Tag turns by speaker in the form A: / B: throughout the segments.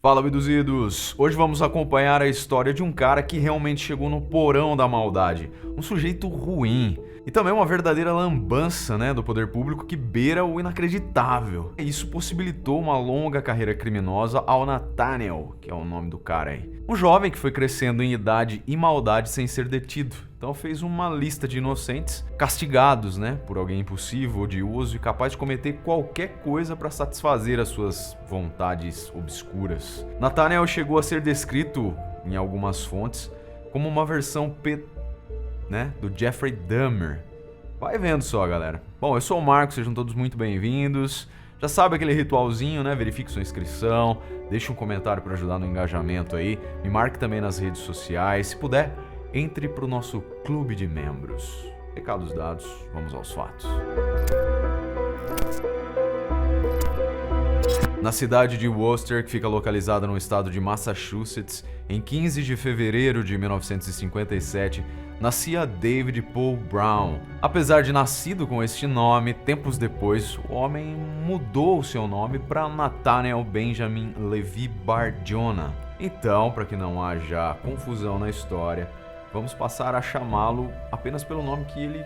A: Fala, abduzidos! Hoje vamos acompanhar a história de um cara que realmente chegou no porão da maldade. Um sujeito ruim. E também uma verdadeira lambança, do poder público que beira o inacreditável. Isso possibilitou uma longa carreira criminosa ao Nathaniel, que é o nome do cara aí. Um jovem que foi crescendo em idade e maldade sem ser detido. Então fez uma lista de inocentes castigados, por alguém impulsivo, odioso e capaz de cometer qualquer coisa para satisfazer as suas vontades obscuras. Nathaniel chegou a ser descrito em algumas fontes como uma versão do Jeffrey Dahmer. Vai vendo só, galera. Bom, eu sou o Marco, sejam todos muito bem-vindos. Já sabe aquele ritualzinho, verifique sua inscrição, deixe um comentário para ajudar no engajamento aí, me marque também nas redes sociais, se puder, entre para o nosso clube de membros. Recados dados, vamos aos fatos. Na cidade de Worcester, que fica localizada no estado de Massachusetts, em 15 de fevereiro de 1957, nascia David Paul Brown. Apesar de nascido com este nome, tempos depois, o homem mudou o seu nome para Nathaniel Benjamin Levi Bar-Jonah. Então, para que não haja confusão na história, vamos passar a chamá-lo apenas pelo nome que ele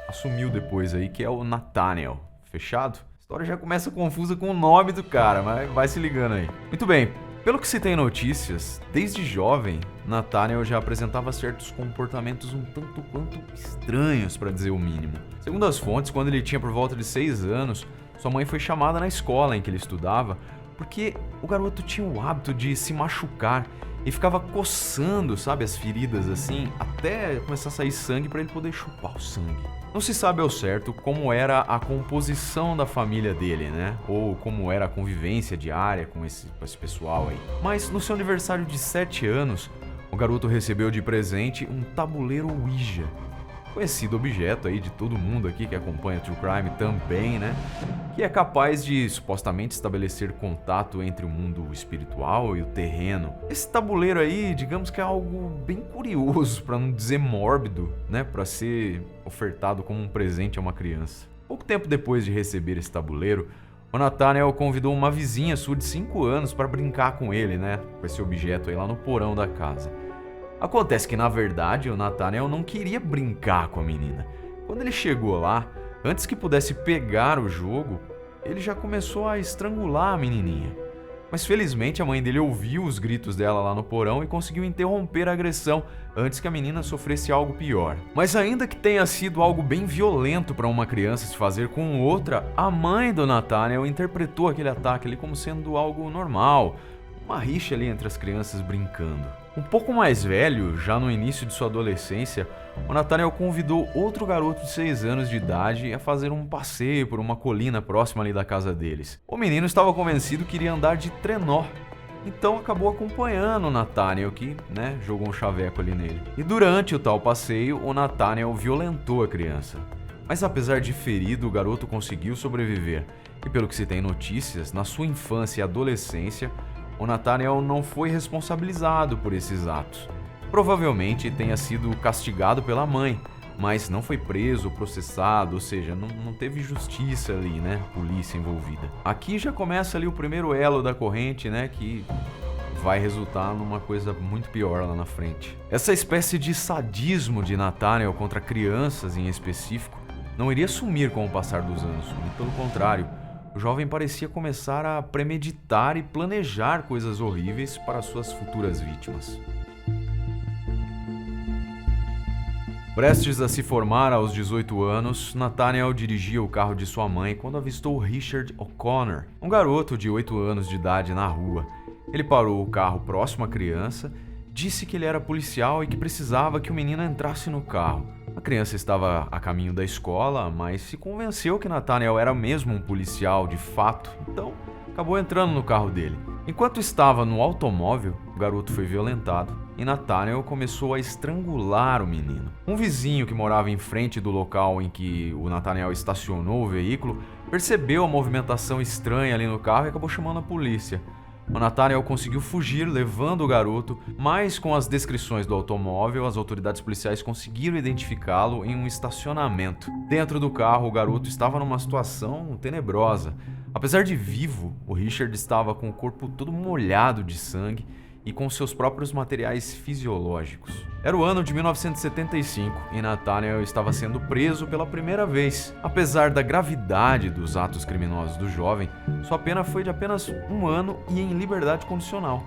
A: assumiu depois aí, que é o Nathaniel. Fechado? A história já começa confusa com o nome do cara, mas vai se ligando aí. Muito bem, pelo que se tem notícias, desde jovem, Nathaniel já apresentava certos comportamentos um tanto quanto estranhos, para dizer o mínimo. Segundo as fontes, quando ele tinha por volta de 6 anos, sua mãe foi chamada na escola em que ele estudava porque o garoto tinha o hábito de se machucar e ficava coçando, as feridas assim, até começar a sair sangue para ele poder chupar o sangue. Não se sabe ao certo como era a composição da família dele, ou como era a convivência diária com esse pessoal aí. Mas no seu aniversário de 7 anos, o garoto recebeu de presente um tabuleiro Ouija. Conhecido objeto aí de todo mundo aqui que acompanha True Crime também, que é capaz de supostamente estabelecer contato entre o mundo espiritual e o terreno. Esse tabuleiro aí, digamos que é algo bem curioso, para não dizer mórbido, para ser ofertado como um presente a uma criança. Pouco tempo depois de receber esse tabuleiro, o Nathaniel convidou uma vizinha sua de 5 anos para brincar com ele, com esse objeto aí lá no porão da casa. Acontece que, na verdade, o Nathaniel não queria brincar com a menina. Quando ele chegou lá, antes que pudesse pegar o jogo, ele já começou a estrangular a menininha. Mas felizmente a mãe dele ouviu os gritos dela lá no porão e conseguiu interromper a agressão antes que a menina sofresse algo pior. Mas ainda que tenha sido algo bem violento para uma criança se fazer com outra, a mãe do Nathaniel interpretou aquele ataque ali como sendo algo normal, uma rixa ali entre as crianças brincando. Um pouco mais velho, já no início de sua adolescência, o Nathaniel convidou outro garoto de 6 anos de idade a fazer um passeio por uma colina próxima ali da casa deles. O menino estava convencido que iria andar de trenó, então acabou acompanhando o Nathaniel, que, jogou um chaveco ali nele. E durante o tal passeio, o Nathaniel violentou a criança. Mas apesar de ferido, o garoto conseguiu sobreviver. E pelo que se tem notícias, na sua infância e adolescência, o Nathaniel não foi responsabilizado por esses atos. Provavelmente tenha sido castigado pela mãe, mas não foi preso ou processado, ou seja, não teve justiça ali, polícia envolvida. Aqui já começa ali o primeiro elo da corrente, que vai resultar numa coisa muito pior lá na frente. Essa espécie de sadismo de Nathaniel contra crianças em específico não iria sumir com o passar dos anos, muito pelo contrário. O jovem parecia começar a premeditar e planejar coisas horríveis para suas futuras vítimas. Prestes a se formar aos 18 anos, Nathaniel dirigia o carro de sua mãe quando avistou Richard O'Connor, um garoto de 8 anos de idade, na rua. Ele parou o carro próximo à criança, disse que ele era policial e que precisava que o menino entrasse no carro. A criança estava a caminho da escola, mas se convenceu que Nathaniel era mesmo um policial de fato, então acabou entrando no carro dele. Enquanto estava no automóvel, o garoto foi violentado e Nathaniel começou a estrangular o menino. Um vizinho que morava em frente do local em que o Nathaniel estacionou o veículo percebeu a movimentação estranha ali no carro e acabou chamando a polícia. O Nathaniel conseguiu fugir levando o garoto, mas com as descrições do automóvel, as autoridades policiais conseguiram identificá-lo em um estacionamento. Dentro do carro, o garoto estava numa situação tenebrosa. Apesar de vivo, o Richard estava com o corpo todo molhado de sangue e com seus próprios materiais fisiológicos. Era o ano de 1975 e Nathaniel estava sendo preso pela primeira vez. Apesar da gravidade dos atos criminosos do jovem, sua pena foi de apenas 1 ano e em liberdade condicional.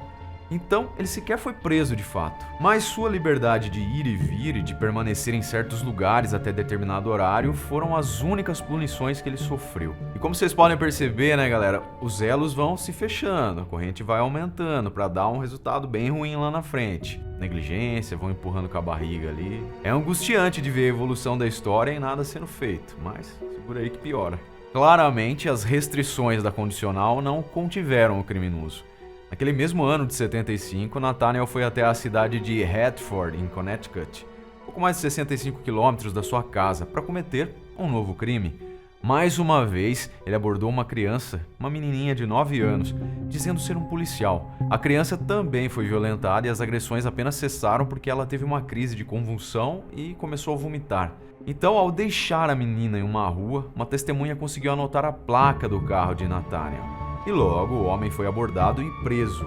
A: Então, ele sequer foi preso de fato. Mas sua liberdade de ir e vir e de permanecer em certos lugares até determinado horário foram as únicas punições que ele sofreu. E como vocês podem perceber, né, galera, os elos vão se fechando, a corrente vai aumentando para dar um resultado bem ruim lá na frente. Negligência, vão empurrando com a barriga ali. É angustiante de ver a evolução da história e nada sendo feito, mas segura aí que piora. Claramente, as restrições da condicional não contiveram o criminoso. Naquele mesmo ano de 75, Nathaniel foi até a cidade de Hartford, em Connecticut, pouco mais de 65 quilômetros da sua casa, para cometer um novo crime. Mais uma vez, ele abordou uma criança, uma menininha de 9 anos, dizendo ser um policial. A criança também foi violentada e as agressões apenas cessaram porque ela teve uma crise de convulsão e começou a vomitar. Então, ao deixar a menina em uma rua, uma testemunha conseguiu anotar a placa do carro de Nathaniel. E logo o homem foi abordado e preso.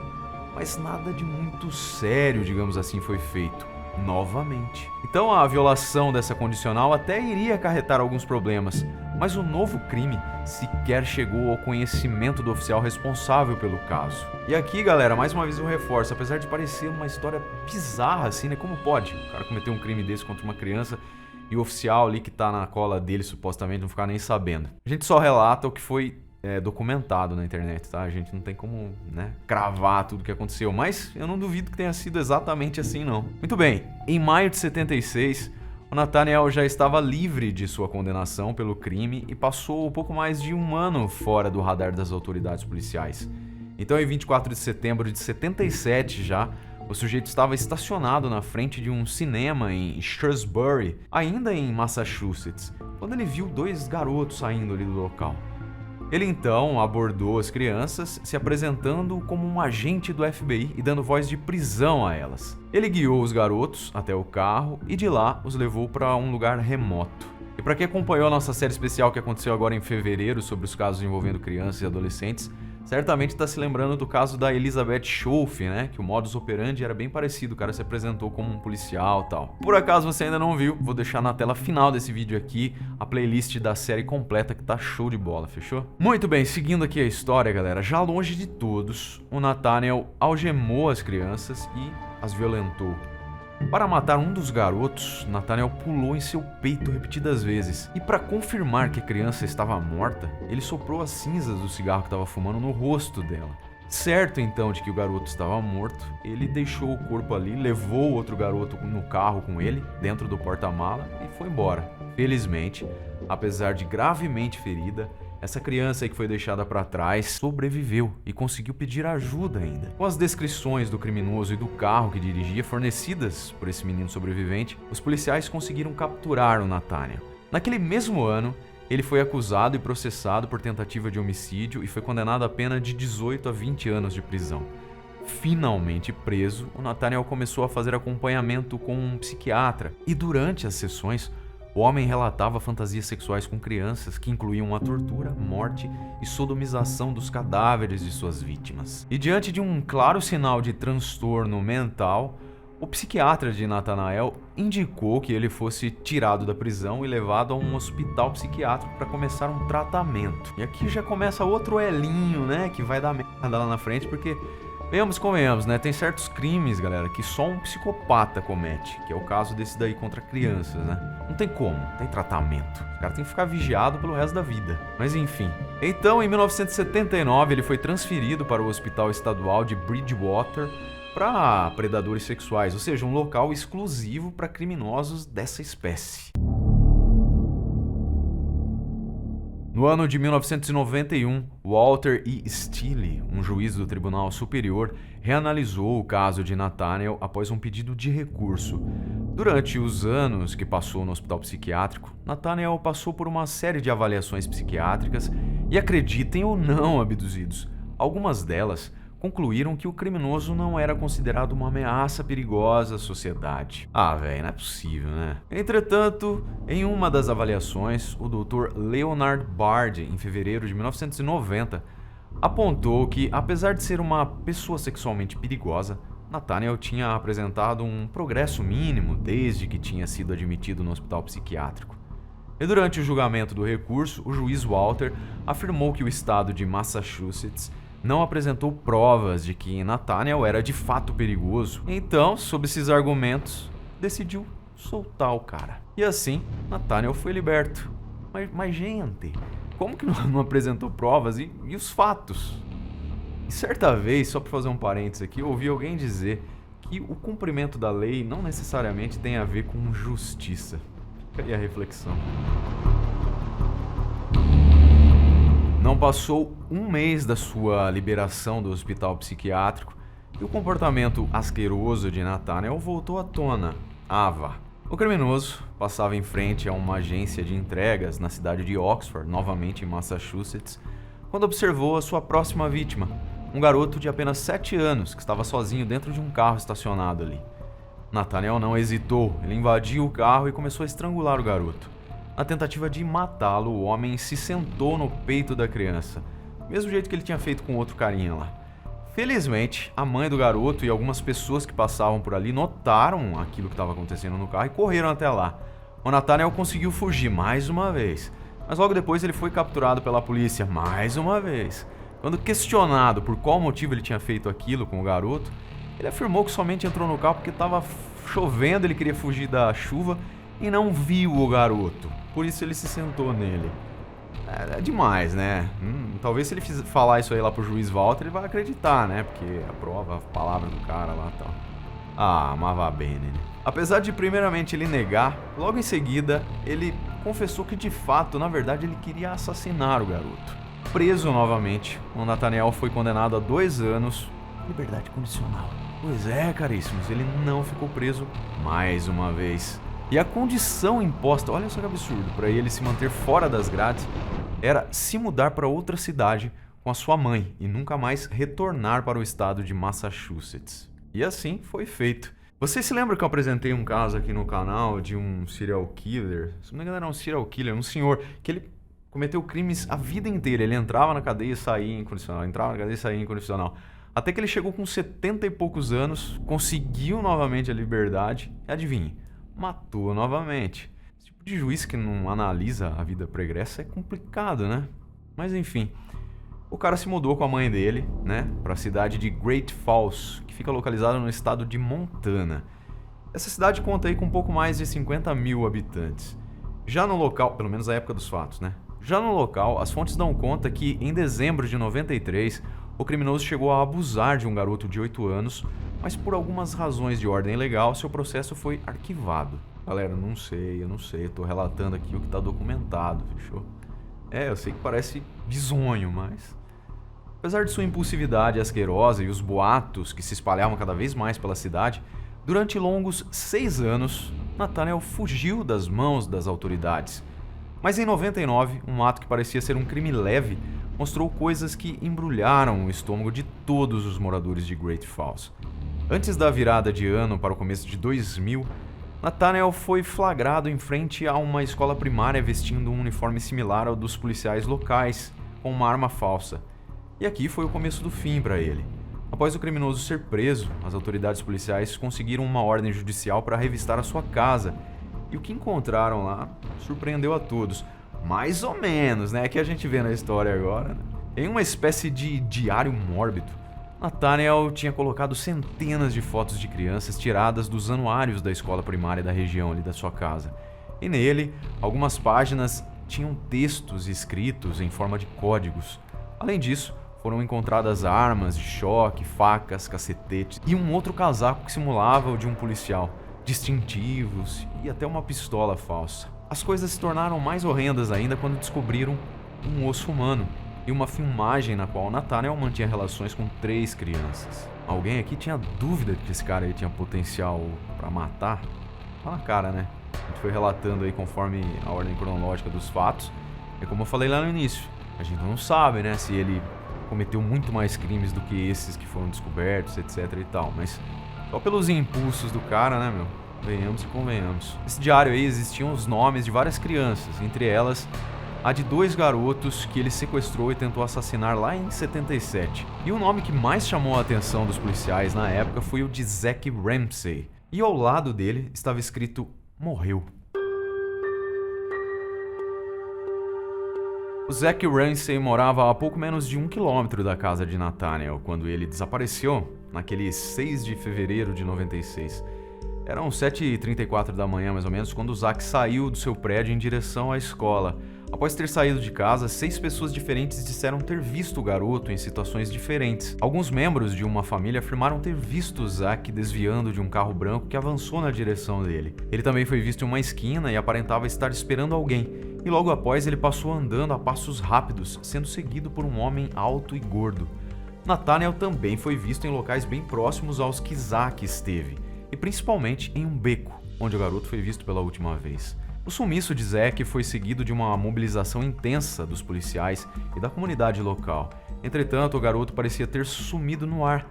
A: Mas nada de muito sério, digamos assim, foi feito. Novamente. Então a violação dessa condicional até iria acarretar alguns problemas, mas o novo crime sequer chegou ao conhecimento do oficial responsável pelo caso. E aqui, galera, mais uma vez eu reforço, apesar de parecer uma história bizarra assim, né? Como pode o cara cometer um crime desse contra uma criança e o oficial ali que tá na cola dele supostamente não ficar nem sabendo? A gente só relata o que foi documentado na internet, tá? A gente não tem como, né, cravar tudo que aconteceu, mas eu não duvido que tenha sido exatamente assim, não. Muito bem, em maio de 76, o Nathaniel já estava livre de sua condenação pelo crime e passou um pouco mais de 1 ano fora do radar das autoridades policiais. Então, em 24 de setembro de 77 já, o sujeito estava estacionado na frente de um cinema em Shrewsbury, ainda em Massachusetts, quando ele viu 2 garotos saindo ali do local. Ele então abordou as crianças, se apresentando como um agente do FBI e dando voz de prisão a elas. Ele guiou os garotos até o carro e de lá os levou para um lugar remoto. E para quem acompanhou a nossa série especial que aconteceu agora em fevereiro sobre os casos envolvendo crianças e adolescentes, certamente está se lembrando do caso da Elizabeth Schofield, né? Que o modus operandi era bem parecido, o cara se apresentou como um policial e tal. Por acaso você ainda não viu, vou deixar na tela final desse vídeo aqui a playlist da série completa que tá show de bola, fechou? Muito bem, seguindo aqui a história, galera, já longe de todos, o Nathaniel algemou as crianças e as violentou. Para matar um dos garotos, Nathaniel pulou em seu peito repetidas vezes. E para confirmar que a criança estava morta, ele soprou as cinzas do cigarro que estava fumando no rosto dela. Certo então de que o garoto estava morto, ele deixou o corpo ali, levou o outro garoto no carro com ele, dentro do porta-mala e foi embora. Felizmente, apesar de gravemente ferida, essa criança aí que foi deixada para trás sobreviveu e conseguiu pedir ajuda ainda. Com as descrições do criminoso e do carro que dirigia fornecidas por esse menino sobrevivente, os policiais conseguiram capturar o Nathaniel. Naquele mesmo ano, ele foi acusado e processado por tentativa de homicídio e foi condenado a pena de 18 a 20 anos de prisão. Finalmente preso, o Nathaniel começou a fazer acompanhamento com um psiquiatra e durante as sessões, o homem relatava fantasias sexuais com crianças que incluíam a tortura, morte e sodomização dos cadáveres de suas vítimas. E diante de um claro sinal de transtorno mental, o psiquiatra de Nathaniel indicou que ele fosse tirado da prisão e levado a um hospital psiquiátrico para começar um tratamento. E aqui já começa outro elinho, né, que vai dar merda lá na frente, porque convenhamos, né? Tem certos crimes, galera, que só um psicopata comete, que é o caso desse daí contra crianças, né? Não tem como, não tem tratamento. O cara tem que ficar vigiado pelo resto da vida. Mas enfim. Então, em 1979, ele foi transferido para o Hospital Estadual de Bridgewater para predadores sexuais, ou seja, um local exclusivo para criminosos dessa espécie. No ano de 1991, Walter E. Steele, um juiz do Tribunal Superior, reanalisou o caso de Nathaniel após um pedido de recurso. Durante os anos que passou no hospital psiquiátrico, Nathaniel passou por uma série de avaliações psiquiátricas e, acreditem ou não, abduzidos, algumas delas concluíram que o criminoso não era considerado uma ameaça perigosa à sociedade. Ah, velho, não é possível, né? Entretanto, em uma das avaliações, o Dr. Leonard Bard, em fevereiro de 1990, apontou que, apesar de ser uma pessoa sexualmente perigosa, Nathaniel tinha apresentado um progresso mínimo desde que tinha sido admitido no hospital psiquiátrico. E durante o julgamento do recurso, o juiz Walter afirmou que o estado de Massachusetts não apresentou provas de que Nathaniel era de fato perigoso. Então, sob esses argumentos, decidiu soltar o cara. E assim, Nathaniel foi liberto. Mas gente, como que não apresentou provas e os fatos? E certa vez, só para fazer um parênteses aqui, eu ouvi alguém dizer que o cumprimento da lei não necessariamente tem a ver com justiça. Fica aí a reflexão. Não passou um mês da sua liberação do hospital psiquiátrico e o comportamento asqueroso de Nathaniel voltou à tona. O criminoso passava em frente a uma agência de entregas na cidade de Oxford, novamente em Massachusetts, quando observou a sua próxima vítima, um garoto de apenas 7 anos que estava sozinho dentro de um carro estacionado ali. Nathaniel não hesitou, ele invadiu o carro e começou a estrangular o garoto. Na tentativa de matá-lo, o homem se sentou no peito da criança, do mesmo jeito que ele tinha feito com outro carinha lá. Felizmente, a mãe do garoto e algumas pessoas que passavam por ali notaram aquilo que estava acontecendo no carro e correram até lá. O Nathaniel conseguiu fugir mais uma vez, mas logo depois ele foi capturado pela polícia mais uma vez. Quando questionado por qual motivo ele tinha feito aquilo com o garoto, ele afirmou que somente entrou no carro porque estava chovendo, ele queria fugir da chuva e não viu o garoto. Por isso ele se sentou nele. É demais, né? Talvez se ele falar isso aí lá pro juiz Walter, ele vai acreditar, né? Porque aprova a palavra do cara lá e tal. Mas vá bem, né? Apesar de primeiramente ele negar, logo em seguida ele confessou que de fato, na verdade, ele queria assassinar o garoto. Preso novamente, o Nathaniel foi condenado a 2 anos de liberdade condicional. Pois é, caríssimos, ele não ficou preso mais uma vez. E a condição imposta, olha só que absurdo, para ele se manter fora das grades, era se mudar para outra cidade com a sua mãe e nunca mais retornar para o estado de Massachusetts. E assim foi feito. Vocês se lembram que eu apresentei um caso aqui no canal de um serial killer? Se não me engano era um serial killer, um senhor, que ele cometeu crimes a vida inteira. Ele entrava na cadeia e saía incondicional, entrava na cadeia e saía incondicional. Até que ele chegou com 70 e poucos anos, conseguiu novamente a liberdade e adivinhe, matou novamente. Esse tipo de juiz que não analisa a vida pregressa é complicado, né? Mas enfim, o cara se mudou com a mãe dele, né, para a cidade de Great Falls, que fica localizada no estado de Montana. Essa cidade conta aí com um pouco mais de 50 mil habitantes. Já no local, pelo menos na época dos fatos, né? Já no local, as fontes dão conta que em dezembro de 93, o criminoso chegou a abusar de um garoto de 8 anos, mas por algumas razões de ordem legal, seu processo foi arquivado. Galera, eu não sei, eu tô relatando aqui o que tá documentado, fechou? Eu sei que parece bizonho, mas... Apesar de sua impulsividade asquerosa e os boatos que se espalhavam cada vez mais pela cidade, durante longos 6 anos, Nathaniel fugiu das mãos das autoridades. Mas em 99, um ato que parecia ser um crime leve mostrou coisas que embrulharam o estômago de todos os moradores de Great Falls. Antes da virada de ano para o começo de 2000, Nathaniel foi flagrado em frente a uma escola primária vestindo um uniforme similar ao dos policiais locais, com uma arma falsa. E aqui foi o começo do fim para ele. Após o criminoso ser preso, as autoridades policiais conseguiram uma ordem judicial para revistar a sua casa. E o que encontraram lá surpreendeu a todos. Mais ou menos, né? Que a gente vê na história agora. Né? Em uma espécie de diário mórbido, Nathaniel tinha colocado centenas de fotos de crianças tiradas dos anuários da escola primária da região ali da sua casa. E nele, algumas páginas tinham textos escritos em forma de códigos. Além disso, foram encontradas armas de choque, facas, cacetetes e um outro casaco que simulava o de um policial, distintivos e até uma pistola falsa. As coisas se tornaram mais horrendas ainda quando descobriram um osso humano e uma filmagem na qual Nathaniel mantinha relações com 3 crianças. Alguém aqui tinha dúvida de que esse cara aí tinha potencial para matar? Tá na cara, né? A gente foi relatando aí conforme a ordem cronológica dos fatos. É como eu falei lá no início, a gente não sabe, né, se ele cometeu muito mais crimes do que esses que foram descobertos, etc e tal, mas só pelos impulsos do cara, né, meu? Venhamos e convenhamos. Nesse diário aí existiam os nomes de várias crianças, entre elas a de 2 garotos que ele sequestrou e tentou assassinar lá em 77. E o nome que mais chamou a atenção dos policiais na época foi o de Zack Ramsey. E ao lado dele estava escrito "morreu". O Zack Ramsey morava a pouco menos de 1 quilômetro da casa de Nathaniel quando ele desapareceu, naquele 6 de fevereiro de 96. Eram 7h34 da manhã, mais ou menos, quando o Zack saiu do seu prédio em direção à escola. Após ter saído de casa, 6 pessoas diferentes disseram ter visto o garoto em situações diferentes. Alguns membros de uma família afirmaram ter visto o Zack desviando de um carro branco que avançou na direção dele. Ele também foi visto em uma esquina e aparentava estar esperando alguém. E logo após ele passou andando a passos rápidos, sendo seguido por um homem alto e gordo. Nathaniel também foi visto em locais bem próximos aos que Zack esteve, e principalmente em um beco, onde o garoto foi visto pela última vez. O sumiço de Zack foi seguido de uma mobilização intensa dos policiais e da comunidade local. Entretanto, o garoto parecia ter sumido no ar.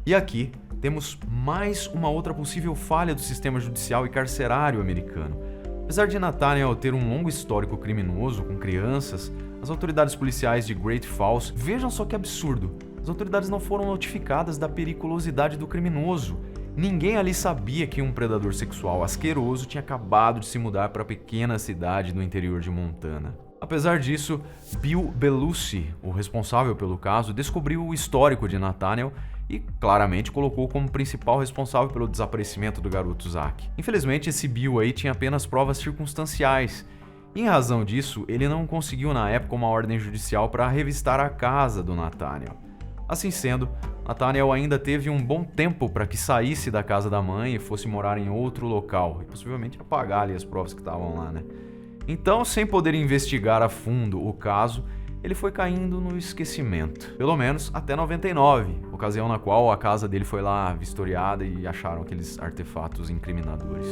A: E aqui temos mais uma outra possível falha do sistema judicial e carcerário americano. Apesar de Nathaniel ter um longo histórico criminoso com crianças, as autoridades policiais de Great Falls, vejam só que absurdo, as autoridades não foram notificadas da periculosidade do criminoso. Ninguém ali sabia que um predador sexual asqueroso tinha acabado de se mudar para a pequena cidade no interior de Montana. Apesar disso, Bill Belushi, o responsável pelo caso, descobriu o histórico de Nathaniel e claramente colocou como principal responsável pelo desaparecimento do garoto Zack. Infelizmente, esse Bill aí tinha apenas provas circunstanciais. E em razão disso, ele não conseguiu na época uma ordem judicial para revistar a casa do Nathaniel. Assim sendo, Nathaniel ainda teve um bom tempo para que saísse da casa da mãe e fosse morar em outro local, e possivelmente apagar ali as provas que estavam lá, né? Então, sem poder investigar a fundo o caso, ele foi caindo no esquecimento, pelo menos até 99, ocasião na qual a casa dele foi lá vistoriada e acharam aqueles artefatos incriminadores.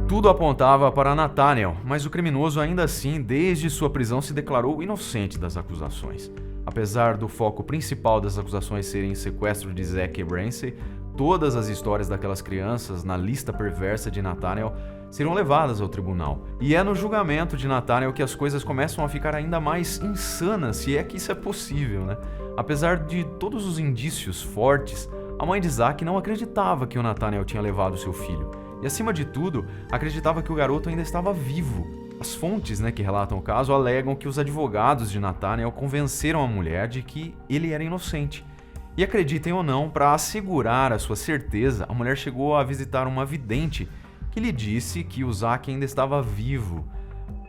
A: Tudo apontava para Nathaniel, mas o criminoso ainda assim, desde sua prisão, se declarou inocente das acusações. Apesar do foco principal das acusações serem sequestro de Zack Ramsey, todas as histórias daquelas crianças na lista perversa de Nathaniel serão levadas ao tribunal. E é no julgamento de Nathaniel que as coisas começam a ficar ainda mais insanas, se é que isso é possível, né? Apesar de todos os indícios fortes, a mãe de Zack não acreditava que o Nathaniel tinha levado seu filho. E acima de tudo, acreditava que o garoto ainda estava vivo. As fontes, que relatam o caso alegam que os advogados de Nathaniel convenceram a mulher de que ele era inocente. E acreditem ou não, para assegurar a sua certeza, a mulher chegou a visitar uma vidente que lhe disse que o Zack ainda estava vivo.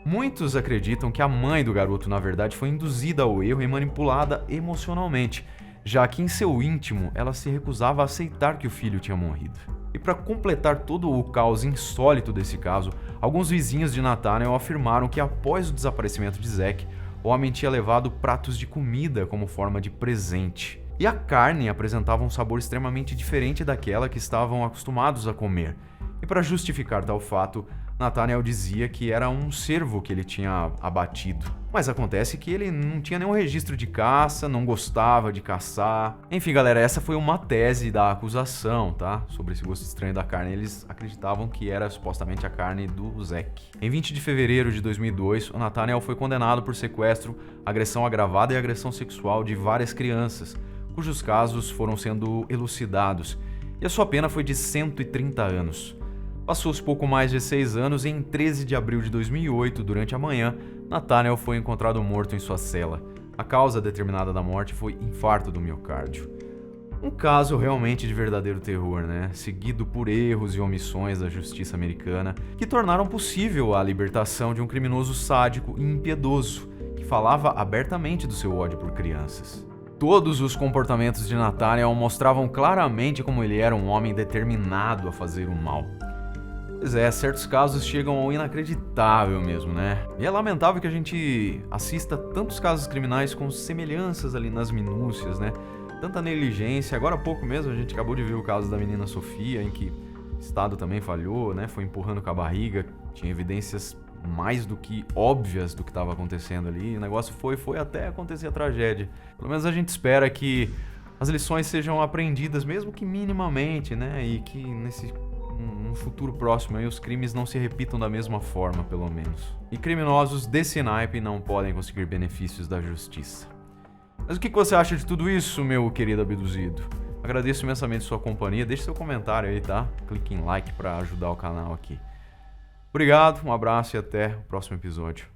A: Muitos acreditam que a mãe do garoto, na verdade, foi induzida ao erro e manipulada emocionalmente, já que em seu íntimo ela se recusava a aceitar que o filho tinha morrido. E para completar todo o caos insólito desse caso, alguns vizinhos de Nathaniel afirmaram que após o desaparecimento de Zack, o homem tinha levado pratos de comida como forma de presente. E a carne apresentava um sabor extremamente diferente daquela que estavam acostumados a comer. E para justificar tal fato, Nathaniel dizia que era um cervo que ele tinha abatido. Mas acontece que ele não tinha nenhum registro de caça, não gostava de caçar. Enfim, galera, essa foi uma tese da acusação, tá? Sobre esse gosto estranho da carne. Eles acreditavam que era supostamente a carne do Zack. Em 20 de fevereiro de 2002, o Nathaniel foi condenado por sequestro, agressão agravada e agressão sexual de várias crianças, cujos casos foram sendo elucidados. E a sua pena foi de 130 anos. Passou-se pouco mais de 6 anos e em 13 de abril de 2008, durante a manhã, Nathaniel foi encontrado morto em sua cela. A causa determinada da morte foi infarto do miocárdio. Um caso realmente de verdadeiro terror, né? Seguido por erros e omissões da justiça americana que tornaram possível a libertação de um criminoso sádico e impiedoso que falava abertamente do seu ódio por crianças. Todos os comportamentos de Nathaniel mostravam claramente como ele era um homem determinado a fazer o mal. Pois é, certos casos chegam ao inacreditável mesmo, né? E é lamentável que a gente assista tantos casos criminais com semelhanças ali nas minúcias, né? Tanta negligência. Agora há pouco mesmo a gente acabou de ver o caso da menina Sofia, em que o Estado também falhou, né? Foi empurrando com a barriga, tinha evidências mais do que óbvias do que estava acontecendo ali. O negócio foi até acontecer a tragédia. Pelo menos a gente espera que as lições sejam aprendidas, mesmo que minimamente, né? E que num futuro próximo aí, os crimes não se repitam da mesma forma, pelo menos. E criminosos desse naipe não podem conseguir benefícios da justiça. Mas o que você acha de tudo isso, meu querido abduzido? Agradeço imensamente sua companhia. Deixe seu comentário aí, tá? Clique em like para ajudar o canal aqui. Obrigado, um abraço e até o próximo episódio.